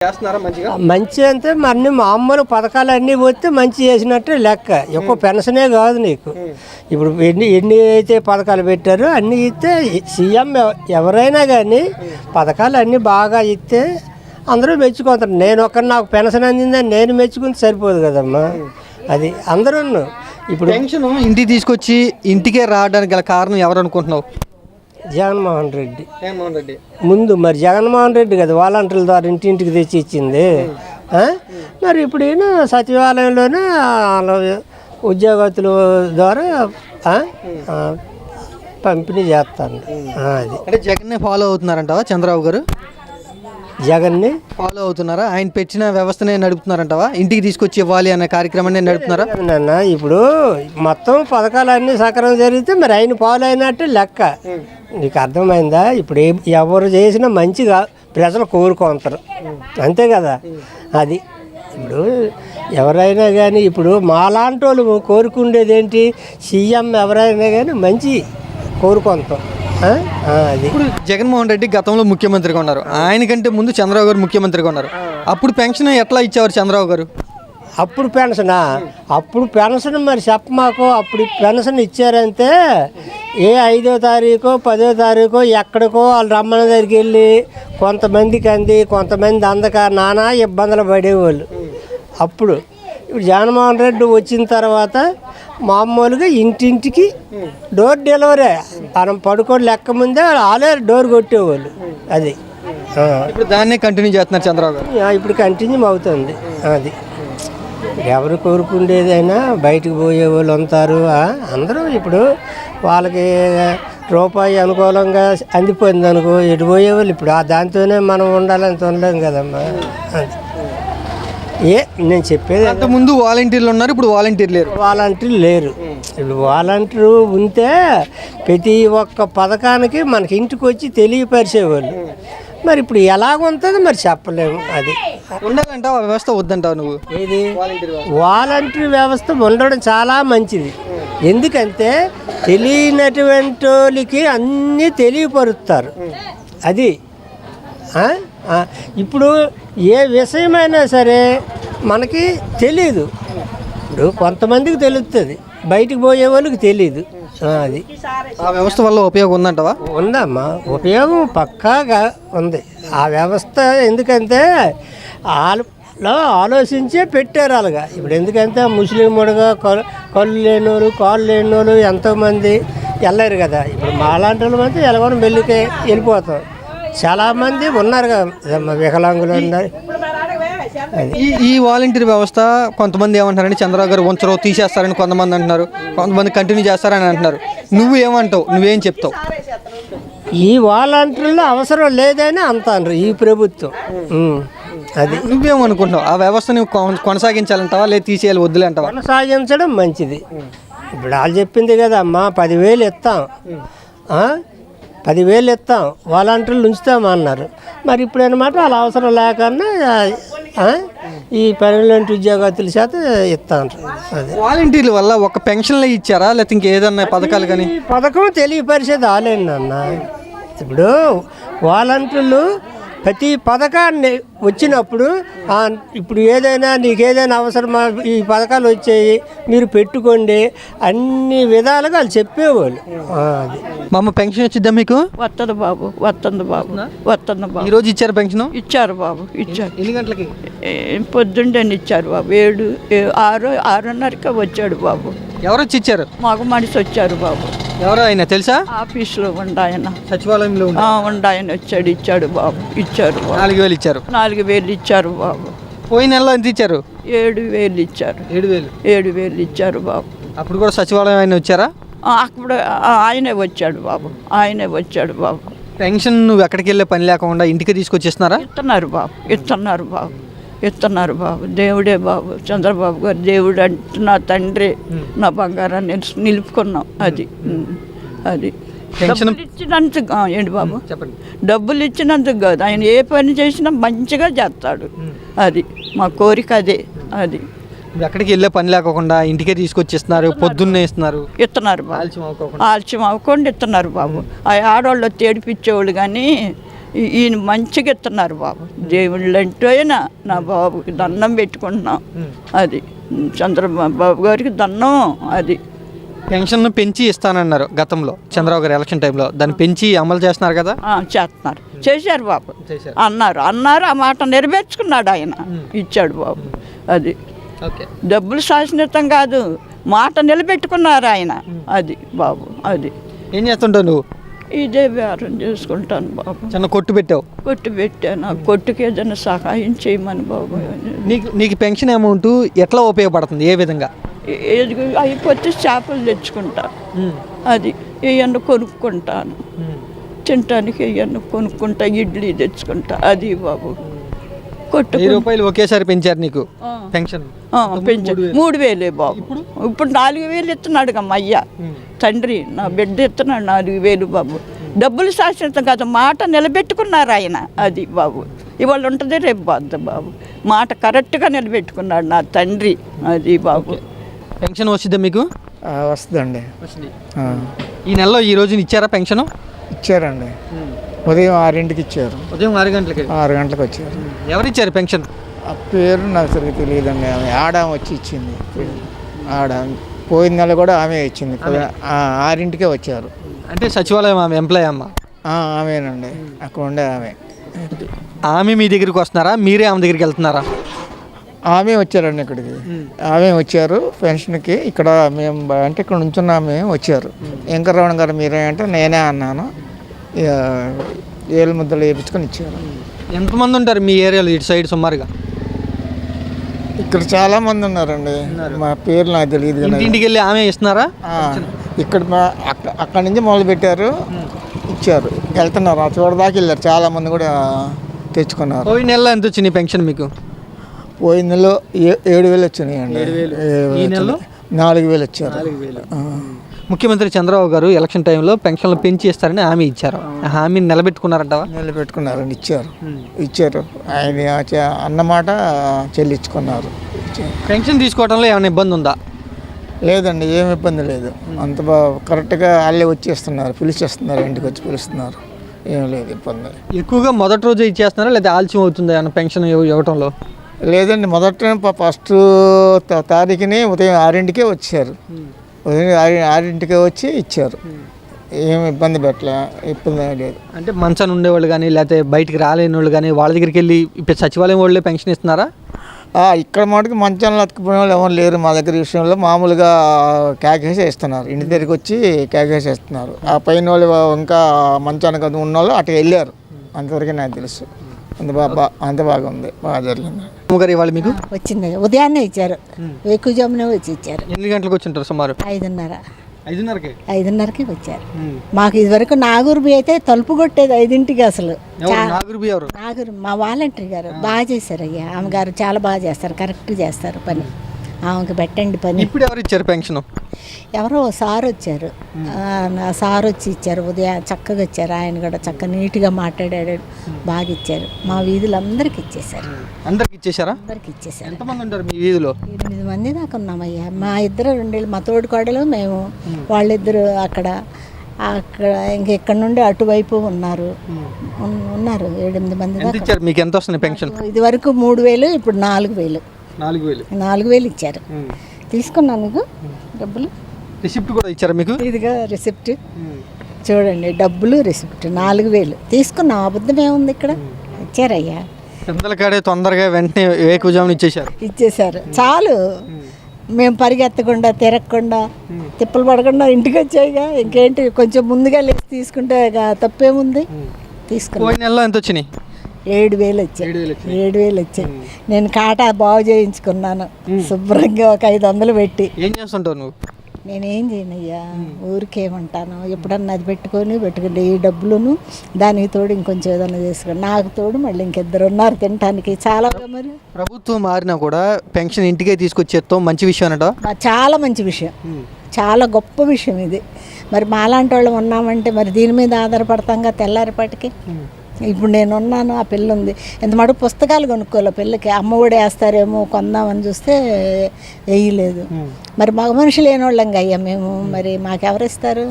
చేస్తున్నారా మంచిగా? మంచి అంటే మరి మామూలు పథకాలు అన్నీ పోతే మంచి చేసినట్టు లెక్క. ఎక్కువ పెన్షనే కాదు నీకు. ఇప్పుడు ఎన్ని అయితే పథకాలు పెట్టారో అన్నీ ఇస్తే సీఎం ఎవరైనా కానీ పథకాలు అన్నీ బాగా ఇస్తే అందరూ మెచ్చుకుంటారు. నేను నాకు పెన్షన్ అందిందని నేను మెచ్చుకుంటే సరిపోదు కదమ్మా. అది అందరూ ఇప్పుడు పెన్షన్ ఇంటికి తీసుకొచ్చి ఇంటికే రావడానికి గల కారణం ఎవరు అనుకుంటున్నావు? జగన్మోహన్ రెడ్డి ముందు మరి జగన్మోహన్ రెడ్డి కదా వాలంటీర్ల ద్వారా ఇంటింటికి తెచ్చి ఇచ్చింది. మరి ఇప్పుడు ఈయన సచివాలయంలోనే ఉద్యోగస్తుల ద్వారా పంపిణీ చేస్తాను. అది అంటే జగన్నే ఫాలో అవుతున్నారంటావా? చంద్రబాబు గారు జగన్ని ఫాలో అవుతున్నారా? ఆయన పెట్టిన వ్యవస్థనే నడుపుతున్నారంటావా? ఇంటికి తీసుకొచ్చి ఇవ్వాలి అనే కార్యక్రమాన్ని నడుపుతున్నారా? నాన్న ఇప్పుడు మొత్తం పథకాలు అన్నీ సక్రమం జరిగితే మరి ఆయన ఫాలో అయినట్టు లెక్క. నీకు అర్థమైందా? ఇప్పుడు ఎవరు చేసినా మంచిగా ప్రజలు కోరుకుంటారు, అంతే కదా. అది ఇప్పుడు ఎవరైనా కానీ ఇప్పుడు మాలాంటి వాళ్ళు కోరుకుండేది ఏంటి? సీఎం ఎవరైనా కానీ మంచి కోరుకుంటాం. అది ఇప్పుడు జగన్మోహన్ రెడ్డి గతంలో ముఖ్యమంత్రిగా ఉన్నారు, ఆయన కంటే ముందు చంద్రబాబు గారు ముఖ్యమంత్రిగా ఉన్నారు. అప్పుడు పెన్షన్ ఎట్లా ఇచ్చేవారు చంద్రబాబు గారు? అప్పుడు పెన్షనా? అప్పుడు పెన్షన్ మరి చెప్పమాకు. అప్పుడు పెన్షన్ ఇచ్చారంటే 5వ తారీఖు 10వ తారీఖు ఎక్కడికో వాళ్ళు రమ్మన్న దగ్గరికి వెళ్ళి కొంతమందికి అంది, కొంతమంది అందక నానా ఇబ్బందులు పడేవాళ్ళు అప్పుడు. ఇప్పుడు జగన్మోహన్ రెడ్డి వచ్చిన తర్వాత మామూలుగా ఇంటింటికి డోర్ డెలివరీ. మనం పడుకోని లెక్క ముందే వాళ్ళే డోర్ కొట్టేవాళ్ళు. అది ఇప్పుడు దాన్నే కంటిన్యూ చేస్తున్నారు చంద్రబాబు గారు. ఇప్పుడు కంటిన్యూ అవుతుంది. అది ఎవరు కోరుకుండేదైనా బయటకు పోయే వాళ్ళు ఉంటారు. అందరూ ఇప్పుడు వాళ్ళకి రూపాయి అనుకూలంగా అందిపోయింది అనుకో, ఎటు పోయేవాళ్ళు ఇప్పుడు దాంతోనే మనం ఉండాలని తొనలేం కదమ్మా. అది నేను చెప్పేది. అంతకుముందు వాలంటీర్లు ఉన్నారు, ఇప్పుడు వాలంటీర్లు లేరు. వాలంటీర్లు లేరు. ఇప్పుడు వాలంటీరు ఉంటే ప్రతి ఒక్క పథకానికి మనకి ఇంటికి వచ్చి తెలియపరిచేవాళ్ళు. మరి ఇప్పుడు ఎలాగుంటుంది మరి చెప్పలేము. అది ఉండాలంటావు ఆ వ్యవస్థ? వద్దంటావు నువ్వు? ఏది వాలంటీర్ వ్యవస్థ ఉండడం చాలా మంచిది. ఎందుకంటే తెలియనటువంటి వాళ్ళకి అన్నీ తెలియపరుస్తారు. అది ఇప్పుడు ఏ విషయమైనా సరే మనకి తెలీదు. ఇప్పుడు కొంతమందికి తెలుస్తుంది, బయటికి పోయే వాళ్ళకి తెలీదు. అది ఆ వ్యవస్థ వల్ల ఉపయోగం ఉందంటావా? ఉందమ్మా, ఉపయోగం పక్కాగా ఉంది ఆ వ్యవస్థ. ఎందుకంటే వాళ్ళలో ఆలోచించే పెట్టారు అలాగా. ఇప్పుడు ఎందుకంటే ముస్లిం ముడగా కళ్ళు లేని వాళ్ళు, కాళ్ళు లేని వాళ్ళు ఎంతోమంది వెళ్ళారు కదా. ఇప్పుడు మాలాంటి వాళ్ళు అయితే ఎలాగో మెల్లికే వెళ్ళిపోతాం. చాలామంది ఉన్నారు కదా, వికలాంగులు ఉన్నారు. ఈ వాలంటీర్ వ్యవస్థ కొంతమంది ఏమంటారంటే చంద్రబాబు గారు ఉంచరు, తీసేస్తారని కొంతమంది అంటున్నారు, కొంతమంది కంటిన్యూ చేస్తారని అంటున్నారు. నువ్వు ఏమంటావు? నువ్వేం చెప్తావు? ఈ వాలంటీర్లు అవసరం లేదని అంటారు ఈ ప్రభుత్వం. అది నువ్వేమనుకుంటున్నావు? ఆ వ్యవస్థని కొనసాగించాలంటావా లేదా తీసేయాలి వద్దులే అంటావా? కొనసాగించడం మంచిది. ఇప్పుడు వాళ్ళు చెప్పింది కదా అమ్మా, 10,000 ఇస్తాం, 10,000 ఇస్తాం, వాలంటీర్లు ఉంచుతామన్నారు. మరి ఇప్పుడు అనమాట వాళ్ళ అవసరం లేకన్నా ఈ పర్మనెంట్ ఉద్యోగస్తుల చేత ఇస్తాను. అది వాలంటీర్ల వల్ల ఒక పెన్షన్లు ఇచ్చారా లేకపోతే ఇంకేదన్నా పథకాలు? కానీ పథకం తెలియపరిచేది ఆలేండి అన్న. ఇప్పుడు వాలంటీర్లు ప్రతి పథకాన్ని వచ్చినప్పుడు ఇప్పుడు ఏదైనా నీకేదైనా అవసరమా, ఈ పథకాలు వచ్చాయి మీరు పెట్టుకోండి, అన్ని విధాలుగా వాళ్ళు చెప్పేవాళ్ళు. అది మా అమ్మ పెన్షన్ వచ్చిద్దా మీకు? వస్తుంది బాబు, వస్తుంది బాబు, వస్తుంది బాబు. ఈరోజు ఇచ్చారు పెన్షన్? ఇచ్చారు బాబు, ఇచ్చారు. ఎన్ని గంటలకి? పొద్దుండని ఇచ్చారు బాబు. 6:30కి వచ్చాడు బాబు. ఎవరు వచ్చి ఇచ్చారు? మాకు మనిషి వచ్చారు బాబు. ఎవరు ఆయన తెలుసా? ఆఫీస్లో ఉండాయన, సచివాలయంలో ఉండాయన వచ్చాడు, ఇచ్చాడు బాబు, ఇచ్చారు. 4,000 ఇచ్చారు. 4,000 ఇచ్చారు బాబు. పోయిన నెలలో ఎంత ఇచ్చారు? 7,000 ఇచ్చారు. 7,000 ఇచ్చారు బాబు. అప్పుడు కూడా సచివాలయం ఆయన వచ్చారా? అప్పుడు ఆయనే వచ్చాడు బాబు, ఆయనే వచ్చాడు బాబు. పెన్షన్ నువ్వు ఎక్కడికి వెళ్ళే పని లేకుండా ఇంటికి తీసుకొచ్చేస్తున్నారా? ఇస్తున్నారు బాబు, ఇస్తున్నారు బాబు, ఇస్తున్నారు బాబు. దేవుడే బాబు, చంద్రబాబు గారు దేవుడు అంటే నా తండ్రి, నా బంగారాన్ని నిలుపుకున్నాం. అది అది పెన్షన్ ఇచ్చినందుకు ఏంటి బాబు? చెప్పండి. డబ్బులు ఇచ్చినందుకు కాదు, ఆయన ఏ పని చేసినా మంచిగా చేస్తాడు. అది మా కోరిక, అదే. అది ఎక్కడికి వెళ్ళే పని లేకుండా ఇంటికే తీసుకొచ్చిస్తున్నారు, పొద్దున్నే ఇస్తున్నారు. ఇస్తున్నారు బాబు, ఆలస్యం అవ్వకుండా ఇస్తున్నారు బాబు. ఆ ఆడవాళ్ళు తేడిపించేవాళ్ళు కానీ ఈయన మంచిగా ఇస్తున్నారు బాబు. దేవుళ్ళు అంటేనా నా బాబుకి దండం పెట్టుకుంటున్నాం. అది చంద్రబాబు గారికి దండం. అది పెన్షన్ పెంచి ఇస్తానన్నారు గతంలో చంద్రబాబు గారు ఎలక్షన్ టైంలో, దాన్ని పెంచి అమలు చేస్తున్నారు కదా. చేస్తున్నారు, చేశారు బాబు. అన్నారు ఆ మాట నెరవేర్చుకున్నాడు ఆయన, ఇచ్చాడు బాబు. అది డబ్బులు శాశ్వతం కాదు, మాట నిలబెట్టుకున్నారు ఆయన. అది బాబు. అది ఏం చేస్తుంటావు నువ్వు? ఇదే వ్యాపారం చేసుకుంటాను బాబు. చిన్న కొట్టు పెట్టావు? కొట్టు పెట్టాను. ఆ కొట్టుకి ఏదైనా సహాయం చేయమని బాబు. నీకు పెన్షన్ అమౌంట్ ఎట్లా ఉపయోగపడుతుంది, ఏ విధంగా? అయిపోతే చేపలు తెచ్చుకుంటా, అది ఏమన్నా కొనుక్కుంటాను, తినటానికి ఏమన్నా కొనుక్కుంటా, ఇడ్లీ తెచ్చుకుంటా. అది బాబు. కొట్టు రూపాయలు ఒకేసారి పెంచారు నీకు పెన్షన్? పెంచారు. 3,000 బాబు. ఇప్పుడు 4,000 ఇస్తున్నాడు కమ్మ అయ్యా తండ్రి. నా బిడ్డ ఇస్తున్నాడు 4,000 బాబు. డబ్బులు శాశ్వతం కాదు, మాట నిలబెట్టుకున్నారు ఆయన. అది బాబు. ఇవాళ ఉంటుంది, రేపు బాధ బాబు. మాట కరెక్ట్గా నిలబెట్టుకున్నాడు నా తండ్రి. అది బాబు. పెన్షన్ వచ్చిందా మీకు? వస్తుందండి. ఈ నెలలో ఈ రోజున ఇచ్చారా పెన్షన్? ఇచ్చారండి. ఉదయం 6కి ఇచ్చారు. ఉదయం 6 గంటలకి? 6 గంటలకు వచ్చారు. ఎవరు ఇచ్చారు పెన్షన్? ఆ పేరు నాకు సరిగ్గా తెలియదండి. ఆమె ఆడామె వచ్చి ఇచ్చింది. ఆడ పోయిన నెల కూడా ఆమె ఇచ్చింది. 6కే వచ్చారు. అంటే సచివాలయం ఆమె ఎంప్లాయ్ అమ్మ? ఆమెనండి, అక్కడ ఉండే ఆమె. ఆమె మీ దగ్గరికి వస్తున్నారా, మీరే ఆమె దగ్గరికి వెళ్తున్నారా? ఆమె వచ్చారండి ఇక్కడికి. ఆమె వచ్చారు పెన్షన్కి. ఇక్కడ మేము అంటే ఇక్కడ నుంచున్న ఆమె వచ్చారు. వెంకటరమణ గారు మీరే అంటే నేనే అన్నాను. ఏళ్ళు ముద్దలు వేయించుకొని ఇచ్చారు. ఎంతమంది ఉంటారు మీ ఏరియాలో ఇటు సైడ్ సుమారుగా? ఇక్కడ చాలా మంది ఉన్నారండి. మా పేరు నాకు తెలియదు. ఇంటికి వెళ్ళి ఆమె ఇస్తున్నారా? ఇక్కడ అక్కడి నుంచి మొదలు పెట్టారు, ఇచ్చారు, వెళ్తున్నారు. ఆ చూడదాకా వెళ్ళారు. చాలా మంది కూడా తెచ్చుకున్నారు. పోయిన నెలలో ఎంత వచ్చినాయి పెన్షన్ మీకు? పోయిన నెలలో 7,000 వచ్చినాయండి. ఈ నెలలో 4,000 వచ్చారు. ముఖ్యమంత్రి చంద్రబాబు గారు ఎలక్షన్ టైంలో పెన్షన్లు పెంచి ఇస్తారని హామీ ఇచ్చారు. హామీని నిలబెట్టుకున్నారంటావా? నిలబెట్టుకున్నారండి. ఇచ్చారు. ఆయన అన్నమాట చెల్లించుకున్నారు. పెన్షన్ తీసుకోవడంలో ఏమైనా ఇబ్బంది ఉందా? లేదండి, ఏమి ఇబ్బంది లేదు. అంత బాగా కరెక్ట్గా వాళ్ళే వచ్చేస్తున్నారు, పిలిచేస్తున్నారు, ఇంటికి వచ్చి పిలుస్తున్నారు. ఏం లేదు ఇబ్బంది. ఎక్కువగా మొదటి రోజు ఇచ్చేస్తున్నారా లేదా ఆలస్యం అవుతుంది ఏమన్నా పెన్షన్ ఇవ్వటంలో? లేదండి, మొదట ఫస్ట్ తారీఖుని ఉదయం 6కే వచ్చారు. ఉదయం 6కే వచ్చి ఇచ్చారు. ఏమి ఇబ్బంది పెట్టలే, ఇబ్బంది లేదు. అంటే మంచాన్ని ఉండేవాళ్ళు కానీ లేకపోతే బయటికి రాలేని వాళ్ళు కానీ వాళ్ళ దగ్గరికి వెళ్ళి ఇప్పుడు సచివాలయం వాళ్ళే పెన్షన్ ఇస్తున్నారా? ఇక్కడ మటుకు మంచాలను అతుక్కుపోయిన వాళ్ళు ఎవరు లేరు మా దగ్గర. విషయంలో మామూలుగా క్యాకేసి ఇస్తున్నారు. ఇంటి దగ్గరికి వచ్చి క్యాకేసి ఇస్తున్నారు. ఆ పైన వాళ్ళు ఇంకా మంచానికి ఉన్న వాళ్ళు అటు వెళ్ళారు. అంతవరకు నాకు తెలుసు. అంత బాగుంది, బాగా జరిగింది. ఇవాళ మీకు వచ్చింది ఉదయాన్నే ఇచ్చారు. ఎక్కువజామునే వచ్చి ఇచ్చారు. ఎన్ని గంటలకు వచ్చి ఉంటారు సుమారు? 5:30కి వచ్చారు. మాకు ఇదివరకు నాగూరు అయితే తలుపు కొట్టేది 5ంటికి. అసలు నాగూరు మా వాలంటరీ గారు బాగా చేశారు అయ్యా. ఆమె గారు చాలా బాగా చేస్తారు, కరెక్ట్ చేస్తారు పని. ఆమెకి పెట్టండి పని. ఇప్పుడు ఎవరు ఇచ్చారు పెన్షన్? ఎవరో సార్ వచ్చారు. సార్ వచ్చి ఇచ్చారు. ఉదయం చక్కగా ఇచ్చారు. ఆయన కూడా చక్కగా నీట్గా మాట్లాడాడు, బాగా ఇచ్చారు. మా వీధులు అందరికి ఇచ్చేసారు. అందరికి ఇచ్చేసారా? అందరికి ఇచ్చేసారు. ఎంతమంది ఉంటారు మీ వీధిలో? 8 మంది దాకా ఉన్నామయ్యా. మా ఇద్దరు 2 మా తోడు కోడలు, మేము. వాళ్ళిద్దరు అక్కడ ఇంకెక్కడ నుండి అటువైపు ఉన్నారు. 7-8 మంది దాకా. మీకు ఎంత వస్తుంది పెన్షన్? ఇది వరకు 3,000, ఇప్పుడు 4,000. 4,000 ఇచ్చారు. తీసుకున్నాను మీకు డబ్బులు. రిసిప్ట్ కూడా ఇచ్చారా మీకు? ఇదిగా రిసిప్ట్ చూడండి, డబ్బులు రిసిప్ట్ 4,000 తీసుకున్నాం. అబద్ధం ఏముంది ఇక్కడ? ఇచ్చారయ్యా. పెద్దల కాడే తొందరగా వెంటనే వేకుజామున ఇచ్చేసారు. చాలు, మేము పరిగెత్తకుండా తిరగకుండా తిప్పలు పడకుండా ఇంటికి వచ్చాయిగా. ఇంకేంటి, కొంచెం ముందుగా లేచి తీసుకుంటే తప్పేముంది. తీసుకున్నాం. నెలలో ఎంత వచ్చినాయి? 7,000 వచ్చాయి. 7,000 వచ్చాయి. నేను కాటా బాగు చేయించుకున్నాను శుభ్రంగా, ఒక 500 పెట్టి. ఏం చేస్తుంటావు నువ్వు? నేనేం చేయనయ్యా, ఊరికేమంటాను. ఎప్పుడన్నా అది పెట్టుకొని ఈ డబ్బులను దానికి తోడు ఇంకొంచెం ఏదన్నా చేసుకోండి. నాకు తోడు మళ్ళీ ఇంకిద్దరు ఉన్నారు తినడానికి. చాలా మరి ప్రభుత్వం మారినా కూడా పెన్షన్ ఇంటికే తీసుకొచ్చేస్తాం, మంచి విషయం అనట. చాలా మంచి విషయం, చాలా గొప్ప విషయం ఇది. మరి మాలాంటి వాళ్ళు ఉన్నామంటే మరి దీని మీద ఆధారపడతాంగా తెల్లారిపాటికి. ఇప్పుడు నేను ఉన్నాను, ఆ పిల్ల ఉంది. ఎంత మటుకు పుస్తకాలు కొనుక్కోలే పిల్లకి. అమ్మఒడి వేస్తారేమో కొందామని చూస్తే వేయలేదు. మరి మగ మనుషులు లేని వాళ్ళంగా అయ్యా మేము. మరి మాకెవరు ఇస్తారు?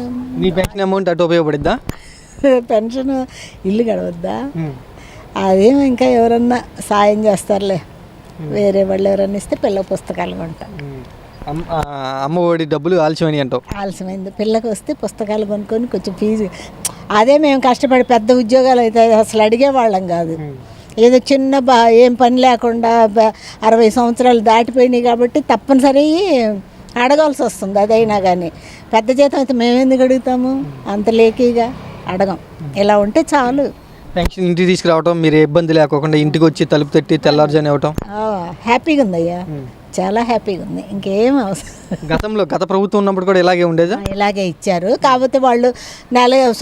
నీ పెన్షన్ అమౌంట్ అటు ఉపయోగపడిద్దా? పెన్షన్ ఇల్లు గడవద్దా? అదేమో ఇంకా ఎవరన్నా సాయం చేస్తారులే, వేరే వాళ్ళు ఎవరన్నా ఇస్తే పిల్ల పుస్తకాలు కొంటాం. అమ్మ ఒడి డబ్బులు ఆలస్యమని అంటావు? ఆలస్యమైంది. పిల్లకి వస్తే పుస్తకాలు కొనుక్కొని కొంచెం ఫీజు, అదే మేము కష్టపడి పెద్ద ఉద్యోగాలు అయితే అసలు అడిగేవాళ్ళం కాదు. ఏదో చిన్న ఏం పని లేకుండా 60 సంవత్సరాలు దాటిపోయినాయి కాబట్టి తప్పనిసరి అడగాల్సి వస్తుంది. అదైనా కానీ పెద్ద జీతం అయితే మేమెందుకు అడుగుతాము? అంత లేకీగా అడగం. ఇలా ఉంటే చాలు. పెన్షన్ ఇంటికి తీసుకురావటం, మీరు ఏ ఇబ్బంది లేకోకుండా ఇంటికి వచ్చి తలుపు తట్టి తెల్లారుజాని ఇవ్వటం హ్యాపీగా ఉందయ్యా, చాలా హ్యాపీగా ఉంది. ఇంకేం అవసరం. గత ప్రభుత్వం ఉన్నప్పుడు కూడా ఇలాగే ఉండేదా? ఇలాగే ఇచ్చారు. కాకపోతే వాళ్ళు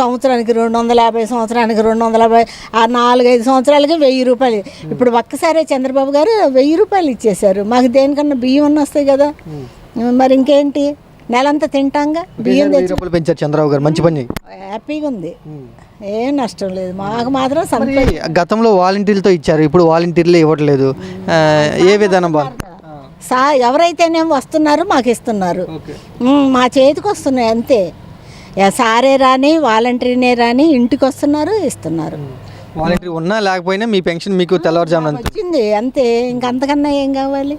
సంవత్సరానికి 250, సంవత్సరానికి 250, ఆ 4-5 సంవత్సరాలకి 1000 రూపాయలు. ఇప్పుడు ఒక్కసారే చంద్రబాబు గారు 1000 రూపాయలు ఇచ్చేశారు. మాకు దేనికన్నా బియ్యం అన్న వస్తాయి కదా, మరి ఇంకేంటి, నెలంతా తింటాంగా. బియ్యం రూపాయలు పెంచారు చంద్రబాబు గారు, మంచి పని. హ్యాపీగా ఉంది, ఏం నష్టం లేదు మాకు మాత్రం. గతంలో వాలంటీర్లతో ఇచ్చారు, ఇప్పుడు వాలంటీర్లు ఇవ్వట్లేదు. ఏ విధానం బాగుంది? ఎవరైతేనేం వస్తున్నారు మాకు ఇస్తున్నారు, మా చేతికి వస్తున్నాయి అంతే. సారే రాని వాలంటీర్నే రాని ఇంటికి వస్తున్నారు, ఇస్తున్నారు. వాలంటీర్ ఉన్నా లేకపోయినా మీ పెన్షన్ మీకు తెల్లవారుజామున వచ్చింది అంతే. ఇంకంతకన్నా ఏం కావాలి,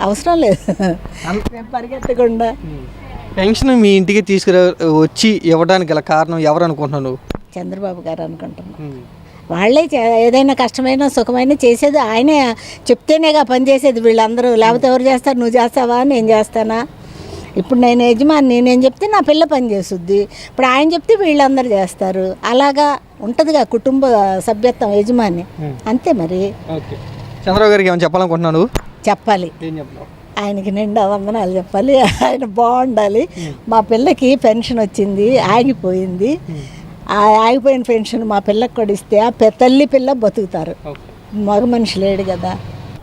అవసరం లేదు పరిగెత్తకుండా. పెన్షన్ మీ ఇంటికి వచ్చి ఇవ్వడానికి గల కారణం ఎవరు అనుకుంటున్నావు నువ్వు? చంద్రబాబు గారు అనుకుంటున్నాను. వాళ్ళే ఏదైనా కష్టమైన సుఖమైన చేసేది ఆయనే, చెప్తేనేగా పని చేసేది. వీళ్ళందరూ లేకపోతే ఎవరు చేస్తారు? నువ్వు చేస్తావా, నేను చేస్తానా? ఇప్పుడు నేను యజమాని, నేను చెప్తే నా పిల్ల పని చేస్తుంది. ఇప్పుడు ఆయన చెప్తే వీళ్ళందరూ చేస్తారు. అలాగా ఉంటుందిగా కుటుంబ సభ్యత్వం, యజమాని అంతే. మరి చంద్రబాబు గారికి ఏమైనా చెప్పాలనుకుంటున్నాను? చెప్పాలి, ఆయనకి నిండా వందనాలు చెప్పాలి. ఆయన బాగుండాలి. మా పిల్లకి పెన్షన్ వచ్చింది, ఆగిపోయింది. ఆ ఆగిపోయిన పెన్షన్ మా పిల్లకి కూడా ఇస్తే ఆ తల్లి పిల్ల బతుకుతారు. మగ మనిషి లేడు కదా.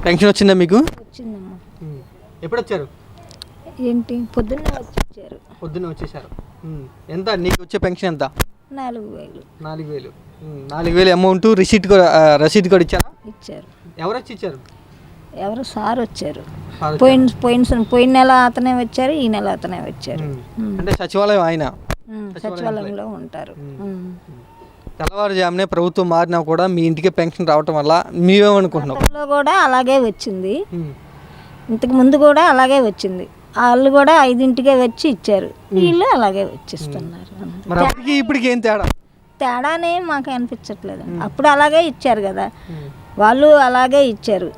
పెన్షన్ వచ్చిందా మీకు? వచ్చిందమ్మా. ఎప్పుడు వచ్చారు? ఏంటి పొద్దున్నే వచ్చారు. పొద్దున్నే వచ్చేసారు. ఎంత నీకు వచ్చే పెన్షన్ ఎంత? 4000. 4000. 4000 అమౌంట్ రసీద్ కూడా ఇచ్చారా? ఇచ్చారు. ఎవరు వచ్చి ఇచ్చారు? ఎవరు సార్ వచ్చారు. పోయిన నెల అతనే వచ్చారు, ఈ నెల అతనే వచ్చారు. అంటే సచివాలయం ఆయన సచివాలయంలో ఉంటారు. తెల్లవారుజామునే ప్రభుత్వం మారినా కూడా మీ ఇంటికి పెన్షన్ రావటం వల్ల మీవేమనుకుంటున్నాం? కూడా అలాగే వచ్చింది, ఇంతకు ముందు కూడా అలాగే వచ్చింది. వాళ్ళు కూడా 5ంటికే వచ్చి ఇచ్చారు, వీళ్ళు అలాగే వచ్చిస్తున్నారు. ఇప్పటికి ఏం తేడా? తేడానే మాకు అనిపించట్లేదు. అప్పుడు అలాగే ఇచ్చారు కదా, వాళ్ళు అలాగే ఇచ్చారు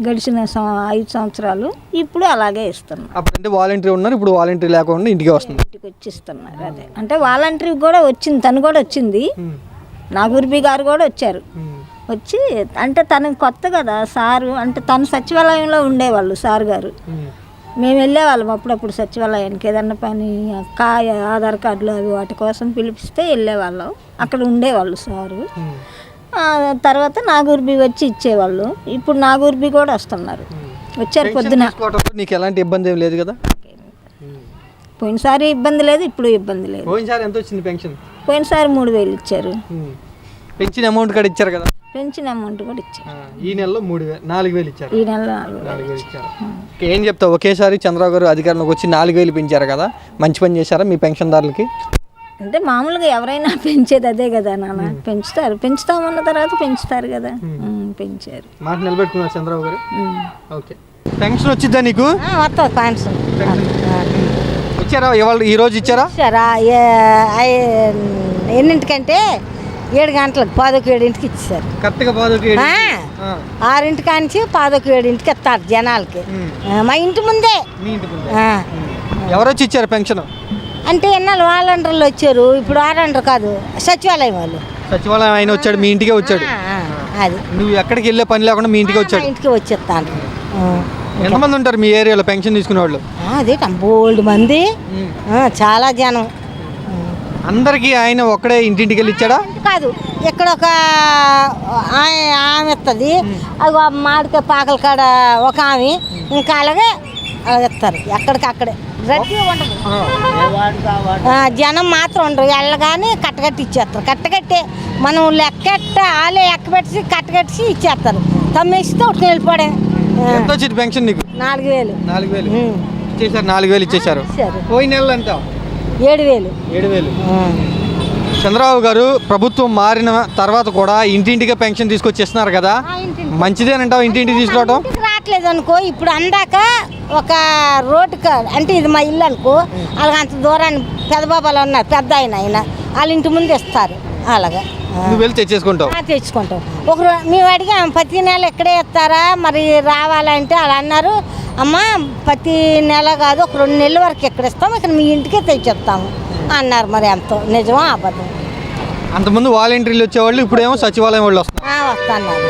గడిచిన 5 సంవత్సరాలు. ఇప్పుడు అలాగే ఇస్తున్నారు. అప్పుడంటే వాలంటీర్ ఉన్నారు, ఇప్పుడు వాలంటీర్ లేకుండా ఇంటికి వస్తుంది, ఇంటికి వచ్చి ఇస్తున్నారు. అదే అంటే వాలంటీర్ కూడా వచ్చింది, తను కూడా వచ్చింది. నాగూర్బి గారు కూడా వచ్చారు. వచ్చి అంటే తనకు కొత్త కదా సారు, అంటే తను సచివాలయంలో ఉండేవాళ్ళు సార్ గారు. మేము వెళ్ళేవాళ్ళం అప్పుడప్పుడు సచివాలయానికి, ఏదన్నా పని ఆధార్ కార్డులు అవి వాటి కోసం పిలిపిస్తే వెళ్ళేవాళ్ళం. అక్కడ ఉండేవాళ్ళు సారు. తర్వాత నాగూర్బి వచ్చి ఇచ్చేవాళ్ళు. ఇప్పుడు నాగూర్బి కూడా వస్తున్నారు, వచ్చారు పొద్దున. నీకు ఎలాంటి ఇబ్బంది ఏం లేదు కదా? పోయినసారి ఇబ్బంది లేదు, ఇప్పుడు ఇబ్బంది లేదు. పోయినసారి ఎంత వచ్చింది పెన్షన్? పోయినసారి 3000 ఇచ్చారు. పెన్షన్ అమౌంట్ కూడా ఇచ్చారు కదా? పెన్షన్ అమౌంట్ కూడా ఇచ్చారు. ఈ నెలలో 4000 ఇచ్చారు. ఈ నెలలో 4000 ఇచ్చారు. ఏం చెప్తావు? ఒకేసారి చంద్రబాబు గారు అధికారంలోకి వచ్చి 4000 పెంచారు కదా, మంచి పని చేశారా మీ పెన్షన్దారులకి? అంటే మామూలుగా ఎవరైనా పెంచేది అదే కదా నాన్న, పెంచుతారు. పెంచుతామన్న తర్వాత పెంచుతారు కదా, పెంచారు. మాట నిలబెట్టుకున్నారు చంద్రబాబు గారు. ఓకే. పెన్షన్ వచ్చిద్దా నీకు? వస్తుంది పెన్షన్. ఇచ్చారా ఈ రోజు? ఇచ్చారా? ఎన్నింటికంటే 7 గంటలకు 7:15కి ఇచ్చారు. కరెక్ట్గా 6 కాంచి 7:15కి ఇస్తారు జనాలకి. మా ఇంటి ముందే. ఎవరు వచ్చి ఇచ్చారు పెన్షన్? అంటే ఎన్నాళ్ళు వాలంటీర్లు వచ్చారు, ఇప్పుడు వాలంటీర్ కాదు, సచివాలయం వాళ్ళు. సచివాలయం ఆయన వచ్చాడు, మీ ఇంటికే వచ్చాడు. అది నువ్వు ఎక్కడికి వెళ్ళే పని లేకుండా మీ ఇంటికి వచ్చాడు. ఇంటికి వచ్చేస్తాను. ఎంతమంది ఉంటారు మీ ఏరియాలో పెన్షన్ తీసుకునే వాళ్ళు? అదే బోల్డ్ మంది, చాలా జనం. అందరికీ ఆయన ఒక్కడే ఇంటింటికి వెళ్ళి ఇచ్చాడా? కాదు, ఇక్కడ ఒక ఆమె ఇస్తుంది, అది మామిడికాయ పాకల కాడ ఒక ఆమె, ఇంకా అలాగే ఇస్తారు. ఎక్కడికక్కడే రద్దీ ఉండదు, జనం మాత్రం ఉండరు. వెళ్ళగానే కట్టగట్టి ఇచ్చేస్తారు. కట్టగట్టే మనం లెక్కెట్ట వాళ్ళే ఎక్కబెట్టి కట్టగట్టి ఇచ్చేస్తారు. తమ్మేస్తే ఒకటి వెళ్ళిపోవడే. ఎంత వచ్చింది పెన్షన్ నీకు? 4000. 4000 ఇచ్చేసారు. 4000 ఇచ్చేసారు. పోయిన నెలలో ఎంత? 7000. చంద్రబాబు గారు ప్రభుత్వం మారిన తర్వాత కూడా ఇంటింటికి పెన్షన్ తీసుకొచ్చి ఇస్తున్నారు కదా, మంచిదేనంటావు ఇంటింటికి తీసుకురావడం? ఇంటికి రావట్లేదు అనుకో, ఇప్పుడు అందాక ఒక రోడ్డుకి అంటే ఇది మా ఇల్లు అనుకో, అలాగ అంత దూరాన్ని పెద్దబాబాలు ఉన్నారు, పెద్ద ఆయన వాళ్ళ ఇంటి ముందు ఇస్తారు. అలాగా నువ్వు వెళ్ళి తెచ్చేసుకుంటావు? తెచ్చుకుంటాం. మేము అడిగాం ప్రతి నెల ఇక్కడే ఇస్తారా మరి రావాలంటే అలా అన్నారు. అమ్మ ప్రతి నెల కాదు, ఒక 2 నెలల వరకు ఎక్కడ ఇస్తాం, ఇక్కడ మీ ఇంటికే తెచ్చిస్తాము అన్నారు. మరి ఎంతో నిజమా అబద్ధం? అంతకుముందు వాలంటీర్లు వచ్చేవాళ్ళు, ఇప్పుడేమో సచివాలయం వాళ్ళు వస్తున్నారు. వస్తున్నారు.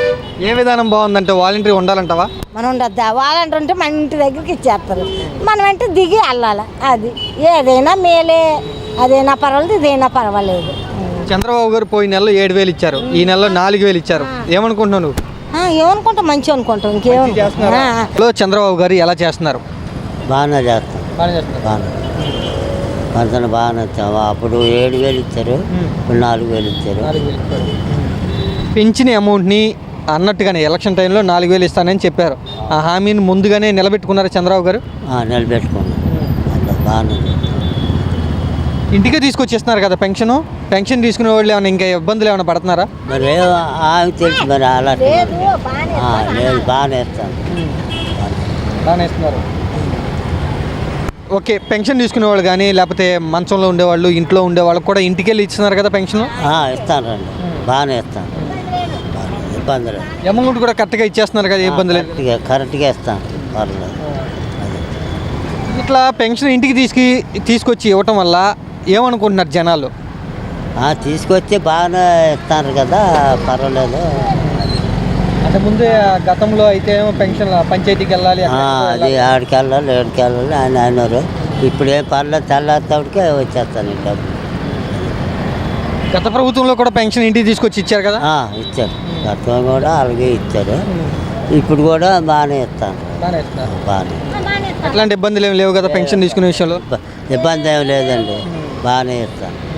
ఏ విధానం బాగుందంటే వాలంటీర్ ఉండాలంటావా? మనం ఉండద్దా? వాళ్ళంటే ఉంటే మన ఇంటి దగ్గరికి ఇచ్చేస్తారు, మనం అంటే దిగి వెళ్ళాలి. అది ఏదైనా మేలే, అదైనా పర్వాలేదు, ఇదైనా పర్వాలేదు. చంద్రబాబు గారు పోయిన నెలలో 7,000 ఇచ్చారు, ఈ నెలలో 4,000 ఇచ్చారు. ఏమనుకుంటున్నావు నువ్వు? ఏమనుకుంటాం, మంచి అనుకుంటాం. ఇంకేమనుకుంటున్నా? చంద్రబాబు గారు ఎలా చేస్తున్నారు? బాగానే చేస్తాం. బాగానే పెన్షన్ బాగానే ఇచ్చాము. అప్పుడు 7,000 ఇచ్చారు, ఇప్పుడు 4,000 ఇచ్చారు. పెంచిన అమౌంట్ని అన్నట్టుగానే ఎలక్షన్ టైంలో 4,000 ఇస్తానని చెప్పారు. ఆ హామీని ముందుగానే నిలబెట్టుకున్నారు చంద్రబాబు గారు? నిలబెట్టుకున్నాం. బాగానే ఇంటికే తీసుకొచ్చేస్తున్నారు కదా పెన్షన్. పెన్షన్ తీసుకునే వాళ్ళు ఏమైనా ఇంకా ఇబ్బందులు ఏమైనా పడుతున్నారా? మరి ఆమె తెలుసు మరి అలా లేదు, బాగానే ఇస్తాను. బాగానే ఇస్తున్నారు. ఓకే, పెన్షన్ తీసుకునే వాళ్ళు కానీ లేకపోతే మంచంలో ఉండేవాళ్ళు, ఇంట్లో ఉండేవాళ్ళు కూడా ఇంటికి వెళ్ళి ఇస్తున్నారు కదా పెన్షన్? ఇస్తాను రండి, బాగానే ఇస్తాను. ఇబ్బంది లేదు. అమౌంట్ కూడా కరెక్ట్గా ఇచ్చేస్తున్నారు కదా, ఇబ్బంది లేదు. కరెక్ట్గా ఇస్తాను, పర్లేదు. ఇట్లా పెన్షన్ ఇంటికి తీసుకొచ్చి ఇవ్వటం వల్ల ఏమనుకుంటున్నారు జనాలు? తీసుకొచ్చి బాగానే ఇస్తారు కదా, పర్వాలేదు. అంటే ముందే గతంలో అయితే పెన్షన్ పంచాయతీకి వెళ్ళాలి, అది ఆడికి వెళ్ళాలి, ఏడికి వెళ్ళాలి ఆయన అన్నారు. ఇప్పుడు ఏం పర్లేదు, తెల్లారితోడికే వచ్చేస్తాను డబ్బులు. గత ప్రభుత్వంలో కూడా పెన్షన్ ఇంటికి తీసుకొచ్చి ఇచ్చారు కదా? ఇచ్చారు, గతం కూడా అలాగే ఇచ్చారు. ఇప్పుడు కూడా బాగానే ఇస్తాను. బాగానే, ఎట్లాంటి ఇబ్బందులు ఏమి లేవు కదా పెన్షన్ తీసుకునే విషయంలో? ఇబ్బంది ఏమి లేదండి, బాగానే ఇస్తాను.